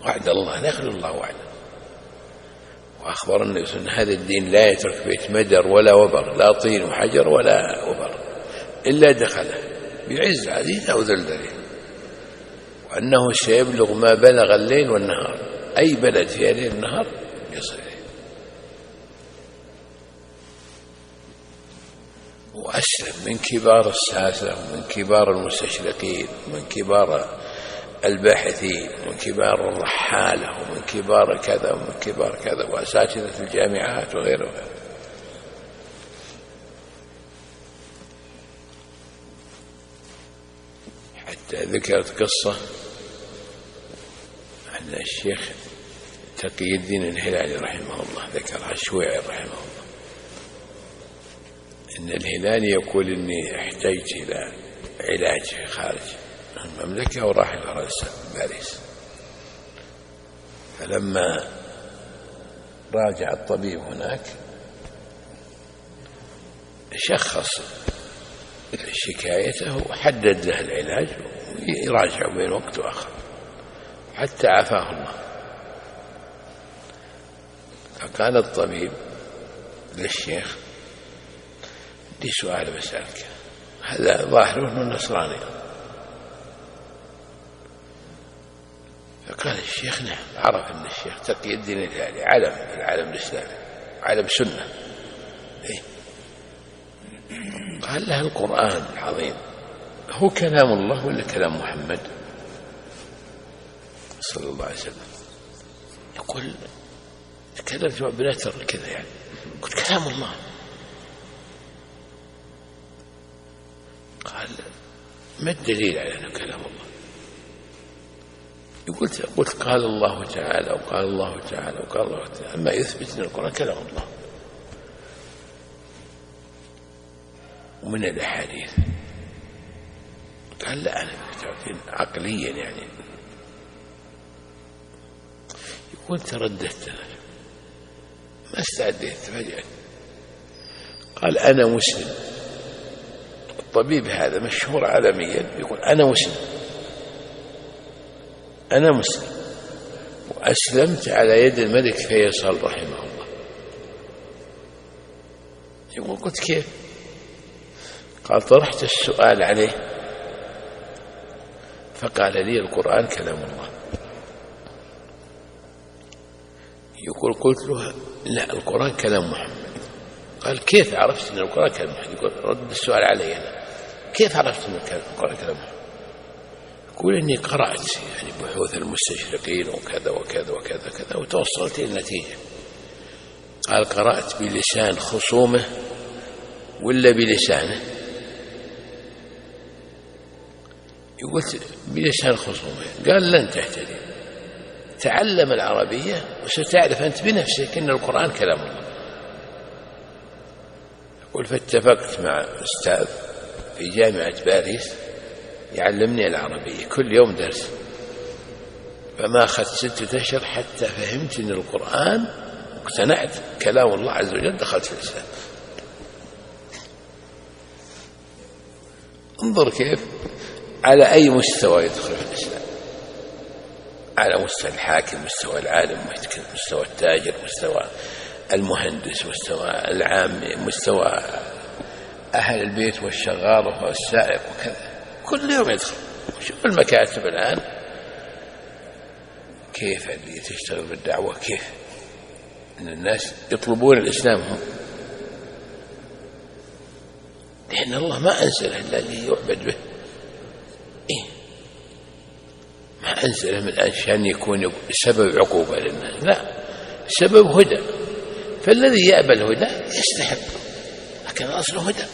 وعد الله لا يخلف الله وعده. وأخبر النبي صلى الله عليه وسلم هذا الدين لا يترك بيت مدر ولا وبر، لا طين وحجر ولا وبر، إلا دخله بعز عزيز أو ذلذل، وأنه سيبلغ ما بلغ الليل والنهار، أي بلد في ليل النهار يصل إليه. وأسلم من كبار الساسة ومن كبار المستشرقين ومن كبار الباحثين ومن كبار الرحالة ومن كبار كذا ومن كبار كذا وأساتذة الجامعات وغيره. حتى ذكرت قصة أن الشيخ تقي الدين الهلالي رحمه الله ذكرها الشويعي رحمه الله، إن الهلالي يقول إني احتجت إلى علاج خارج المملكة وراح إلى باريس، فلما راجع الطبيب هناك شخص شكايته وحدد له العلاج ويراجع بين وقت وآخر حتى عافاه الله. فقال الطبيب للشيخ دي سؤال بسألك، هذا ظاهره أنه نصراني. فقال الشيخ نعم، عرف أن الشيخ تقي الدين الهلالي علم في العالم الإسلامي، علم سنة. قال له القرآن العظيم هو كلام الله ولا كلام محمد صلى الله عليه وسلم؟ يقول تكلمت بنتر كذا يعني، قلت كلام الله. قال ما الدليل على أنه كلام الله؟ قلت قال الله تعالى وقال الله تعالى وقال الله تعالى، أما يثبت أن القرآن كلام الله. ومن الأحاديث قال لا، أنا تعرفين عقليا يعني. يقول ترددت ما استعديت فجأة. قال أنا مسلم. الطبيب هذا مشهور عالميا يقول أنا مسلم، أنا مسلم وأسلمت على يد الملك فيصل رحمه الله. يقول قلت كيف؟ قال طرحت السؤال عليه فقال لي القرآن كلام الله. يقول قلت له لا، القرآن كلام محمد. قال كيف عرفت أن القرآن كلام محمد؟ يقول رد السؤال علي أنا، كيف عرفت أن القرآن كلام محمد؟ يقول إني قرأت يعني بحوث المستشرقين وكذا وكذا وكذا كذا وتوصلت إلى النتيجة. قال قرأت بلسان خصومه ولا بلسانه؟ يقول بلسان خصومه. قال لن تهتدي، تعلم العربية وستعرف أنت بنفسك أن القرآن كلام الله. يقول فاتفقت مع أستاذ في جامعة باريس يعلمني العربية كل يوم درس، فما أخذت 6 أشهر حتى فهمت أن القرآن واقتنعت كلام الله عز وجل، دخلت في الإسلام. انظر كيف على أي مستوى يدخل في الإسلام، على مستوى الحاكم، مستوى العالم، مستوى التاجر، مستوى المهندس، مستوى العامي، مستوى أهل البيت والشغال والسائق وكذا، كل يوم يدخل. شوف المكاتب الآن كيف اللي تشتغل بالدعوة، كيف أن الناس يطلبون الإسلام هم، لأن الله ما أنزله إلا ليعبد به. ما أنزله من عشان يكون سبب عقوبة للناس، لا، سبب هدى. فالذي يأبى الهدى يستحق، لكن أصله هدى.